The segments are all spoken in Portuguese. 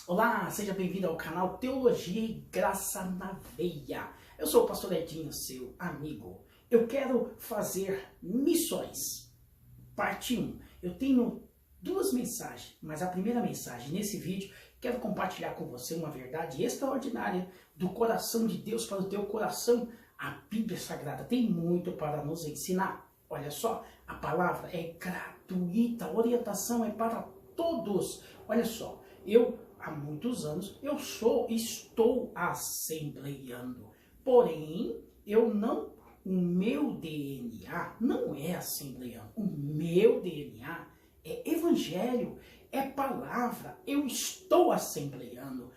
Olá, seja bem-vindo ao canal Teologia e Graça na Veia. Eu sou o pastor Edinho, seu amigo. Eu quero fazer missões. Parte 1. Eu tenho duas mensagens, mas a primeira mensagem nesse vídeo, quero compartilhar com você uma verdade extraordinária do coração de Deus para o teu coração. A Bíblia Sagrada tem muito para nos ensinar. Olha só, a palavra é gratuita, a orientação é para todos. Olha só, há muitos anos estou assembleiando, porém o meu DNA não é assembleiano, o meu DNA é evangelho, é palavra. Eu estou assembleiando.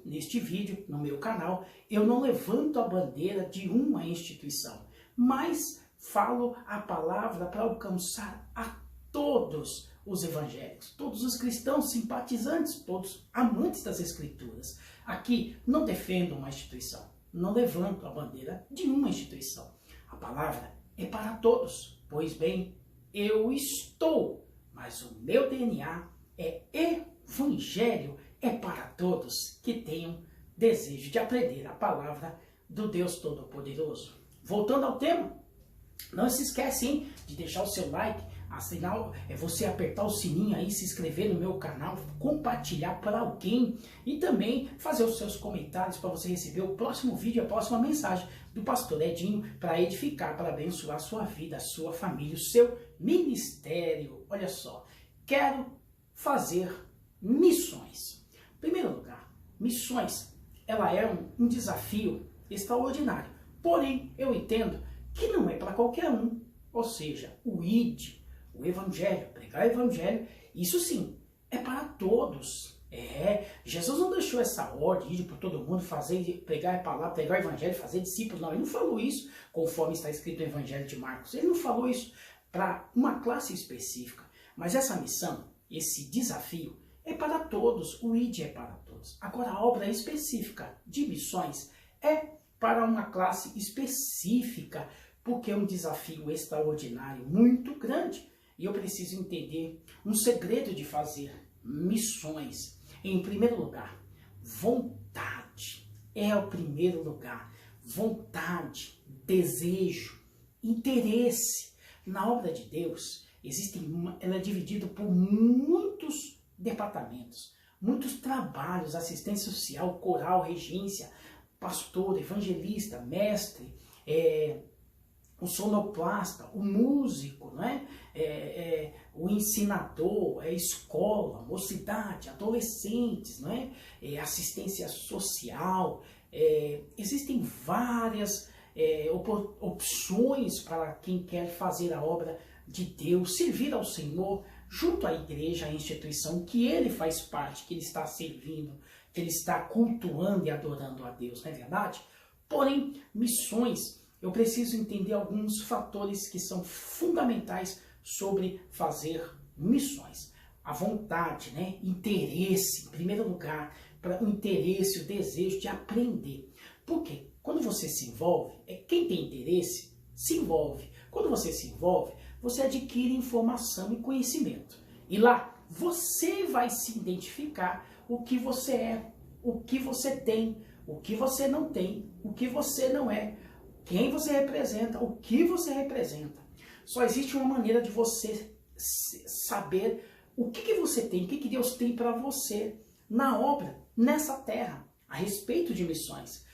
Neste vídeo, no meu canal, eu não levanto a bandeira de uma instituição, mas falo a palavra para alcançar a todos os evangélicos, todos os cristãos simpatizantes, todos amantes das Escrituras. Aqui não defendo uma instituição, não levanto a bandeira de uma instituição. A palavra é para todos. Pois bem, eu estou, mas o meu DNA é evangelho, é para todos que tenham desejo de aprender a palavra do Deus Todo-Poderoso. Voltando ao tema, não se esquece, hein, de deixar o seu like, você apertar o sininho aí, se inscrever no meu canal, compartilhar para alguém e também fazer os seus comentários para você receber o próximo vídeo, a próxima mensagem do pastor Edinho para edificar, para abençoar a sua vida, a sua família, o seu ministério. Olha só, quero fazer missões. Em primeiro lugar, missões, ela é um desafio extraordinário, porém eu entendo que não é para qualquer um. Ou seja, o ID, o evangelho, pregar o evangelho, isso sim, é para todos. Jesus não deixou essa ordem de ir por todo mundo, pregar a palavra, pregar o evangelho, fazer discípulos. Não, ele não falou isso conforme está escrito no evangelho de Marcos. Ele não falou isso para uma classe específica. Mas essa missão, esse desafio, é para todos. O ID é para todos. Agora, a obra específica de missões é para uma classe específica, porque é um desafio extraordinário, muito grande. E eu preciso entender um segredo de fazer missões. Em primeiro lugar, vontade. É o primeiro lugar. Vontade, desejo, interesse. Na obra de Deus, ela é dividida por muitos departamentos, muitos trabalhos, assistência social, coral, regência, pastor, evangelista, mestre, o sonoplasta, o músico, o ensinador, a escola, mocidade, adolescentes, assistência social. Existem várias opções para quem quer fazer a obra de Deus, servir ao Senhor junto à igreja, à instituição que ele faz parte, que ele está servindo, que ele está cultuando e adorando a Deus, não é verdade? Porém, missões, eu preciso entender alguns fatores que são fundamentais sobre fazer missões. A vontade, interesse, em primeiro lugar, para o interesse, o desejo de aprender. Por quê? Quando você se envolve, quem tem interesse se envolve. Quando você se envolve, você adquire informação e conhecimento. E lá você vai se identificar o que você é, o que você tem, o que você não tem, o que você não é, quem você representa, o que você representa. Só existe uma maneira de você saber o que você tem, o que Deus tem para você na obra, nessa terra, a respeito de missões.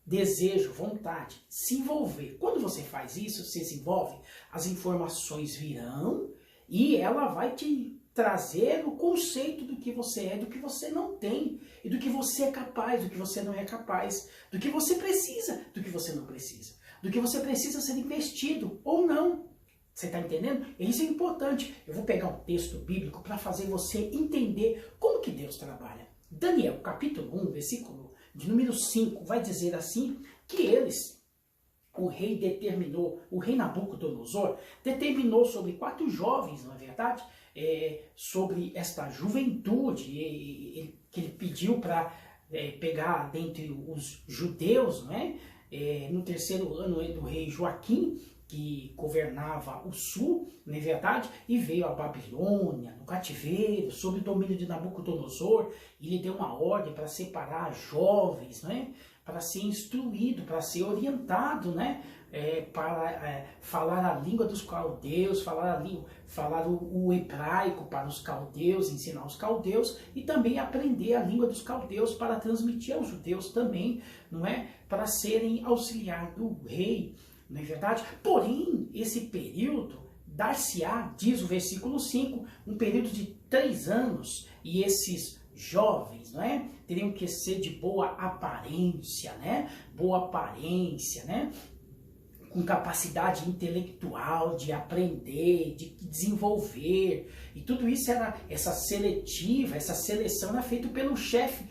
Desejo, vontade, se envolver. Quando você faz isso, você se envolve, as informações virão e ela vai te trazer o conceito do que você é, do que você não tem, e do que você é capaz, do que você não é capaz, do que você precisa, do que você não precisa, do que você precisa ser investido ou não. Você está entendendo? Isso é importante. Eu vou pegar um texto bíblico para fazer você entender como que Deus trabalha. Daniel, capítulo 1, versículo de número 5, vai dizer assim, que o rei Nabucodonosor determinou sobre 4 jovens, não é verdade? Sobre esta juventude, que ele pediu para pegar dentre os judeus, no terceiro ano do rei Joaquim, que governava o sul, não é verdade? E veio a Babilônia, no cativeiro, sob o domínio de Nabucodonosor, e ele deu uma ordem para separar jovens, né? Para ser instruído, para ser orientado, né? Para falar a língua dos caldeus, falar o hebraico para os caldeus, ensinar os caldeus e também aprender a língua dos caldeus para transmitir aos judeus também, não é? Para serem auxiliar do rei, não é verdade? Porém, esse período dar-se-á, diz o versículo 5, um período de 3 anos, e esses jovens, não é? Teriam que ser de boa aparência, né? Boa aparência, né? Com capacidade intelectual de aprender, de desenvolver, e tudo isso era, essa seleção era feita pelo chefe,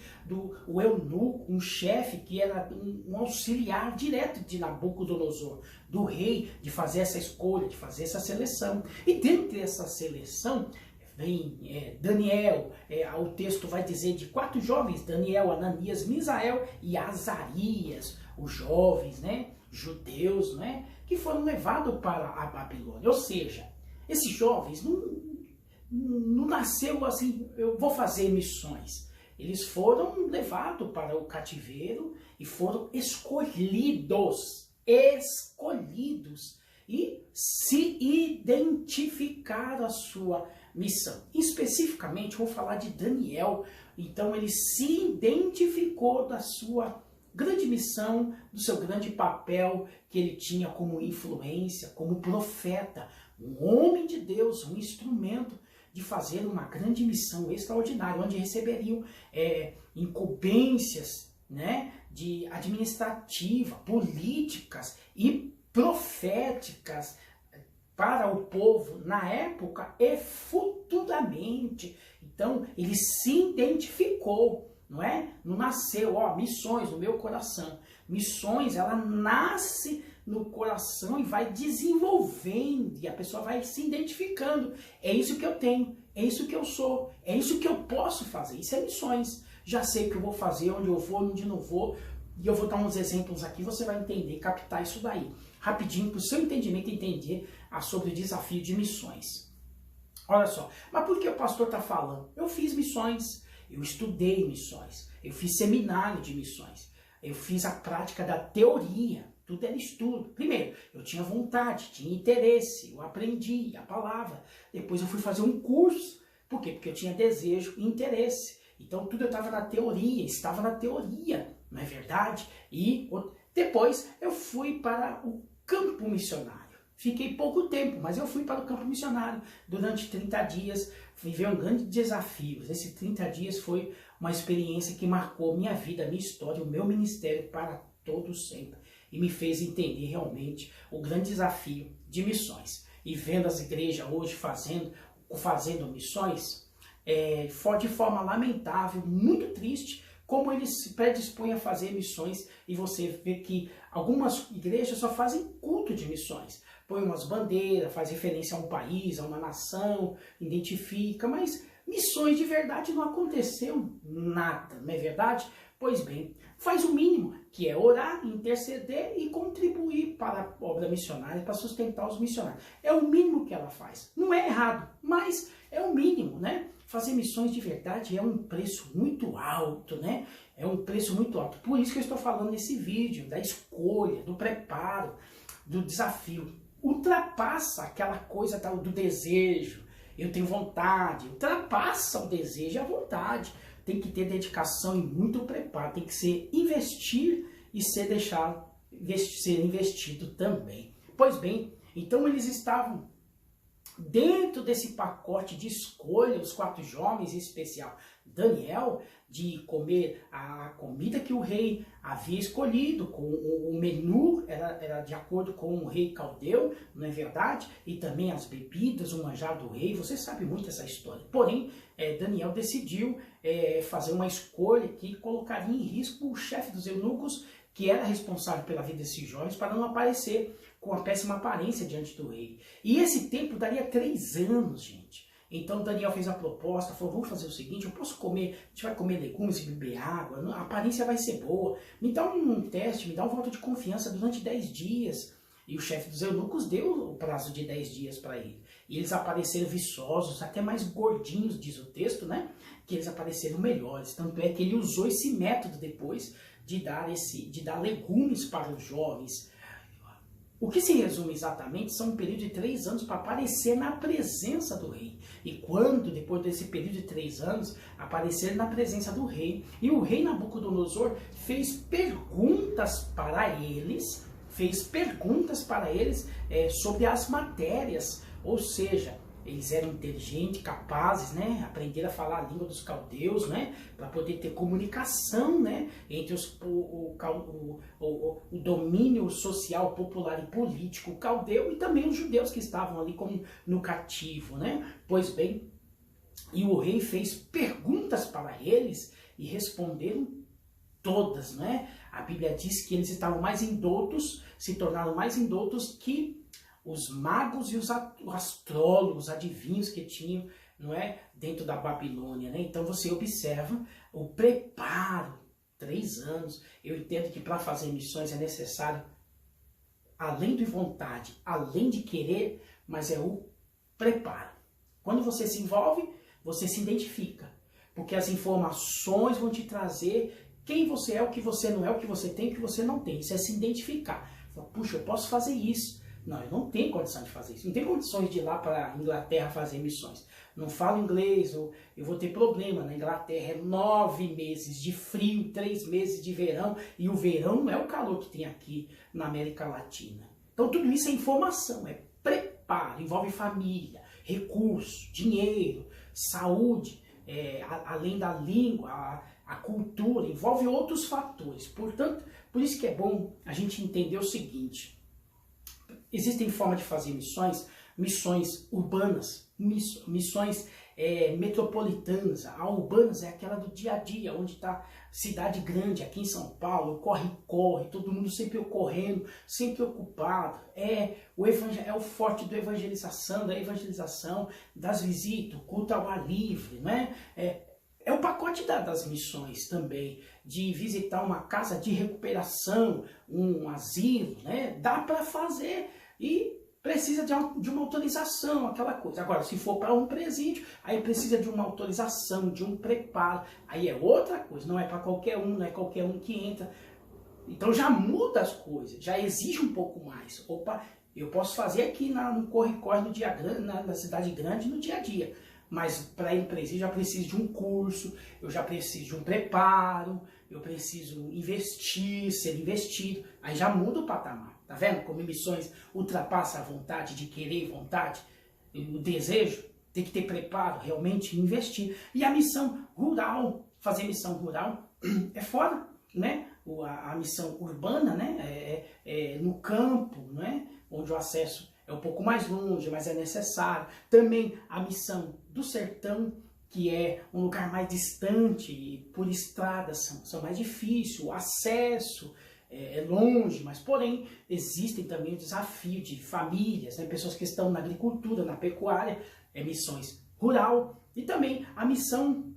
o eunuco, um chefe que era um auxiliar direto de Nabucodonosor, do rei, de fazer essa escolha, de fazer essa seleção. E dentro dessa seleção vem Daniel, o texto vai dizer de 4 jovens, Daniel, Ananias, Misael e Azarias, os jovens, né? Judeus, né, que foram levados para a Babilônia. Ou seja, esses jovens não nasceu assim, eu vou fazer missões. Eles foram levados para o cativeiro e foram escolhidos e se identificaram a sua missão. Especificamente, vou falar de Daniel. Então, ele se identificou da sua grande missão, do seu grande papel que ele tinha como influência, como profeta, um homem de Deus, um instrumento de fazer uma grande missão extraordinária, onde receberiam incumbências, né, de administrativa, políticas e proféticas para o povo na época e futuramente. Então, ele se identificou. Não é? Não nasceu, missões no meu coração. Missões, ela nasce no coração e vai desenvolvendo, e a pessoa vai se identificando. É isso que eu tenho, é isso que eu sou, é isso que eu posso fazer. Isso é missões. Já sei o que eu vou fazer, onde eu vou, onde não vou, e eu vou dar uns exemplos aqui, você vai entender, captar isso daí. Rapidinho, para o seu entendimento entender sobre o desafio de missões. Olha só, mas por que o pastor está falando? Eu fiz missões. Eu estudei missões, eu fiz seminário de missões, eu fiz a prática da teoria, tudo era estudo. Primeiro, eu tinha vontade, tinha interesse, eu aprendi a palavra. Depois eu fui fazer um curso. Por quê? Porque eu tinha desejo e interesse. Então tudo eu estava na teoria, não é verdade? E depois eu fui para o campo missionário. Fiquei pouco tempo, mas eu fui para o campo missionário durante 30 dias, vivi um grande desafio. Esses 30 dias foi uma experiência que marcou minha vida, minha história, o meu ministério para todo sempre. E me fez entender realmente o grande desafio de missões. E vendo as igrejas hoje fazendo missões, de forma lamentável, muito triste, como eles se predispõem a fazer missões, e você vê que algumas igrejas só fazem culto de missões. Põe umas bandeiras, faz referência a um país, a uma nação, identifica, mas missões de verdade não aconteceu nada, não é verdade? Pois bem, faz o mínimo, que é orar, interceder e contribuir para a obra missionária, para sustentar os missionários. É o mínimo que ela faz. Não é errado, mas é o mínimo, né? Fazer missões de verdade é um preço muito alto, né? É um preço muito alto. Por isso que eu estou falando nesse vídeo, da escolha, do preparo, do desafio. Ultrapassa aquela coisa do desejo. Eu tenho vontade. Ultrapassa o desejo e a vontade. Tem que ter dedicação e muito preparo. Tem que ser investir e ser investido também. Pois bem, então eles estavam dentro desse pacote de escolha, os 4 jovens, em especial Daniel, de comer a comida que o rei havia escolhido, com o menu era de acordo com o rei caldeu, não é verdade? E também as bebidas, o manjar do rei, você sabe muito essa história. Porém, Daniel decidiu fazer uma escolha que colocaria em risco o chefe dos eunucos, que era responsável pela vida desses jovens, para não aparecer com a péssima aparência diante do rei. E esse tempo daria 3 anos, gente. Então Daniel fez a proposta, falou, vamos fazer o seguinte, eu posso comer, a gente vai comer legumes e beber água, a aparência vai ser boa, me dá um teste, me dá um voto de confiança durante 10 dias. E o chefe dos eunucos deu o prazo de 10 dias para ele. E eles apareceram viçosos, até mais gordinhos, diz o texto, né? Que eles apareceram melhores. Tanto é que ele usou esse método depois de dar legumes para os jovens. O que se resume exatamente são um período de 3 anos para aparecer na presença do rei. E quando, depois desse período de 3 anos, aparecer na presença do rei, e o rei Nabucodonosor fez perguntas para eles, sobre as matérias, ou seja, eles eram inteligentes, capazes, né? Aprenderam a falar a língua dos caldeus, né? Para poder ter comunicação, né? Entre o domínio social, popular e político caldeu e também os judeus que estavam ali como no cativo, né? Pois bem, e o rei fez perguntas para eles e responderam todas, né? A Bíblia diz que eles estavam mais indoutos, se tornaram mais indoutos que os magos e os astrólogos, adivinhos que tinham, não é, dentro da Babilônia, né? Então você observa o preparo, 3 anos. Eu entendo que para fazer missões é necessário, além de vontade, além de querer, mas é o preparo. Quando você se envolve, você se identifica, porque as informações vão te trazer quem você é, o que você não é, o que você tem, o que você não tem. Isso é se identificar. Puxa, eu posso fazer isso. Não, eu não tenho condição de fazer isso. Não tenho condições de ir lá para a Inglaterra fazer missões. Não falo inglês, eu vou ter problema. Na Inglaterra é 9 meses de frio, 3 meses de verão. E o verão não é o calor que tem aqui na América Latina. Então tudo isso é informação, é preparo. Envolve família, recurso, dinheiro, saúde, além da língua, a cultura. Envolve outros fatores. Portanto, por isso que é bom a gente entender o seguinte. Existem formas de fazer missões urbanas, missões metropolitanas. A urbanas é aquela do dia a dia, onde está cidade grande, aqui em São Paulo, corre, todo mundo sempre correndo, sempre ocupado. É o forte da evangelização, das visitas, o culto ao ar livre, né? É o pacote das missões também, de visitar uma casa de recuperação, um asilo, né? Dá para fazer e precisa de uma autorização, aquela coisa. Agora, se for para um presídio, aí precisa de uma autorização, de um preparo. Aí é outra coisa, não é para qualquer um, não é qualquer um que entra. Então já muda as coisas, já exige um pouco mais. Opa, eu posso fazer aqui no corre-corre, no dia grande, na cidade grande, no dia a dia. Mas para ir para presídio, eu já preciso de um curso, eu já preciso de um preparo, eu preciso investir, ser investido. Aí já muda o patamar. Tá vendo como missões ultrapassa a vontade de querer, vontade, o desejo? Tem que ter preparo, realmente investir. E a missão rural, fazer missão rural é fora, né? A missão urbana, né? No campo, né? Onde o acesso é um pouco mais longe, mas é necessário. Também a missão do sertão, que é um lugar mais distante, e por estradas são mais difíceis, o acesso é longe, mas porém existem também o desafio de famílias, né, pessoas que estão na agricultura, na pecuária, missões rural, e também a missão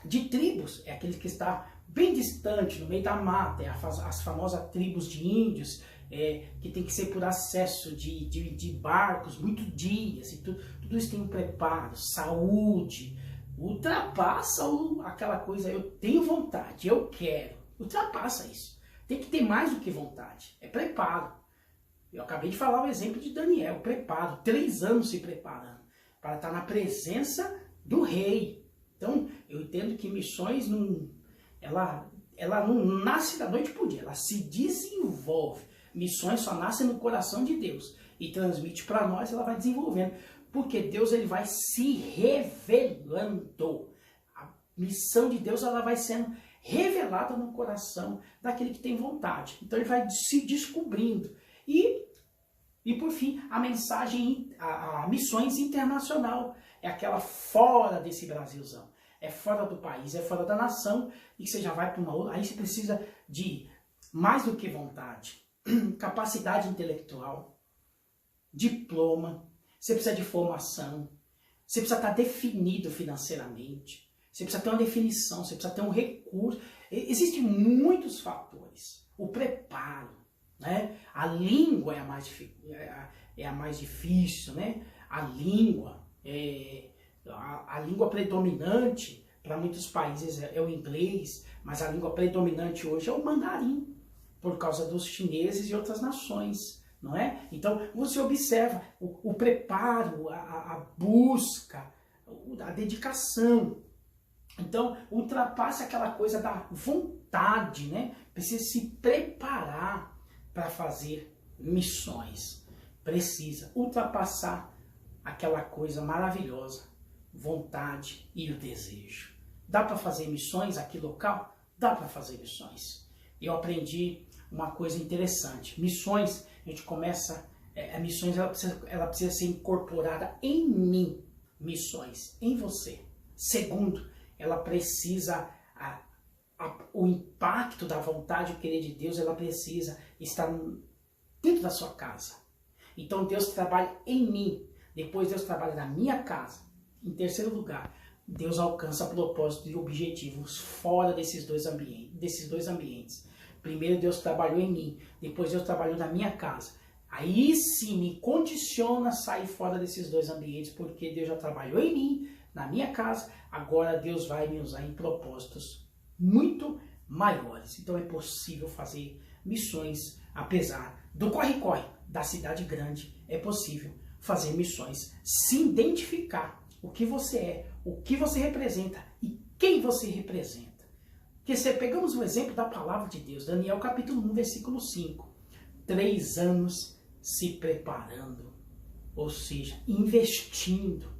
de tribos, é aquele que está bem distante, no meio da mata, as famosas tribos de índios, que tem que ser por acesso de barcos, muitos dias, e tudo isso tem um preparo, saúde, ultrapassa aquela coisa, eu tenho vontade, eu quero, ultrapassa isso. Tem que ter mais do que vontade, é preparo. Eu acabei de falar o exemplo de Daniel, preparo, 3 anos se preparando, para estar na presença do rei. Então, eu entendo que missões, ela não nasce da noite para o dia, ela se desenvolve. Missões só nascem no coração de Deus e transmite para nós, ela vai desenvolvendo. Porque Deus ele vai se revelando. A missão de Deus ela vai sendo revelada no coração daquele que tem vontade. Então ele vai se descobrindo. E por fim, a mensagem, a missões internacional. É aquela fora desse Brasilzão. É fora do país, é fora da nação. E que você já vai para uma outra. Aí você precisa de mais do que vontade. Capacidade intelectual, diploma, você precisa de formação, você precisa estar definido financeiramente, você precisa ter uma definição, você precisa ter um recurso. Existem muitos fatores. O preparo, né? A língua é a mais difícil, né? A língua a língua predominante para muitos países é o inglês, mas a língua predominante hoje é o mandarim, por causa dos chineses e outras nações, não é? Então, você observa o preparo, a busca, a dedicação. Então, ultrapassa aquela coisa da vontade, né? Precisa se preparar para fazer missões. Precisa ultrapassar aquela coisa maravilhosa, vontade e o desejo. Dá para fazer missões aqui local? Dá para fazer missões. Eu aprendi uma coisa interessante. Missões, a gente começa... missões, ela precisa ser incorporada em mim. Missões, em você. Segundo, ela precisa... o impacto da vontade e o querer de Deus, ela precisa estar dentro da sua casa. Então Deus trabalha em mim. Depois Deus trabalha na minha casa. Em terceiro lugar, Deus alcança propósitos e objetivos fora desses dois ambientes. Primeiro Deus trabalhou em mim, depois Deus trabalhou na minha casa. Aí sim me condiciona a sair fora desses dois ambientes, porque Deus já trabalhou em mim, na minha casa, agora Deus vai me usar em propósitos muito maiores. Então é possível fazer missões, apesar do corre-corre da cidade grande, é possível fazer missões, se identificar o que você é, o que você representa e quem você representa. Porque se pegamos o exemplo da palavra de Deus, Daniel capítulo 1, versículo 5, 3 anos se preparando, ou seja, investindo.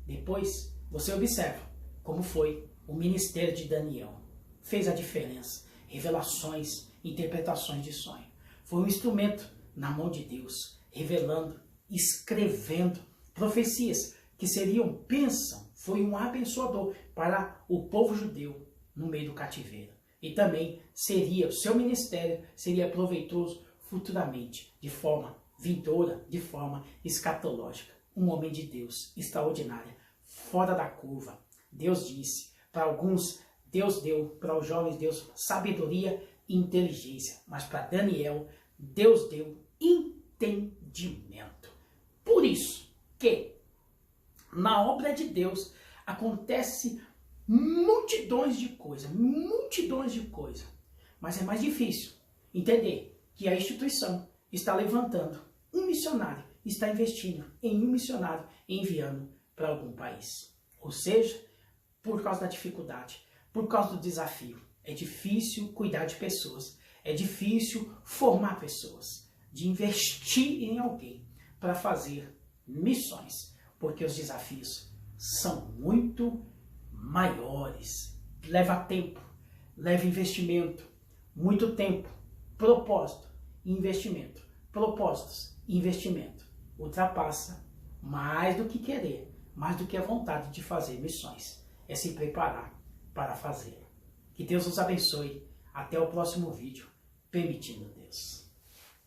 Depois você observa como foi o ministério de Daniel. Fez a diferença, revelações, interpretações de sonho. Foi um instrumento na mão de Deus, revelando, escrevendo profecias que seriam bênção. Foi um abençoador para o povo judeu no meio do cativeiro. E também seria, o seu ministério seria proveitoso futuramente, de forma vindoura, de forma escatológica. Um homem de Deus extraordinário, fora da curva. Deus disse, para alguns, Deus deu, para os jovens, Deus sabedoria e inteligência. Mas para Daniel, Deus deu entendimento. Por isso que na obra de Deus acontece multidões de coisas, mas é mais difícil entender que a instituição está levantando um missionário, está investindo em um missionário e enviando para algum país. Ou seja, por causa da dificuldade, por causa do desafio, é difícil cuidar de pessoas, é difícil formar pessoas, de investir em alguém para fazer missões, porque os desafios são muito maiores. Leva tempo, leva investimento, muito tempo, propósito, investimento, propósitos, investimento. Ultrapassa mais do que querer, mais do que a vontade de fazer missões. É se preparar para fazer. Que Deus os abençoe. Até o próximo vídeo, permitindo Deus.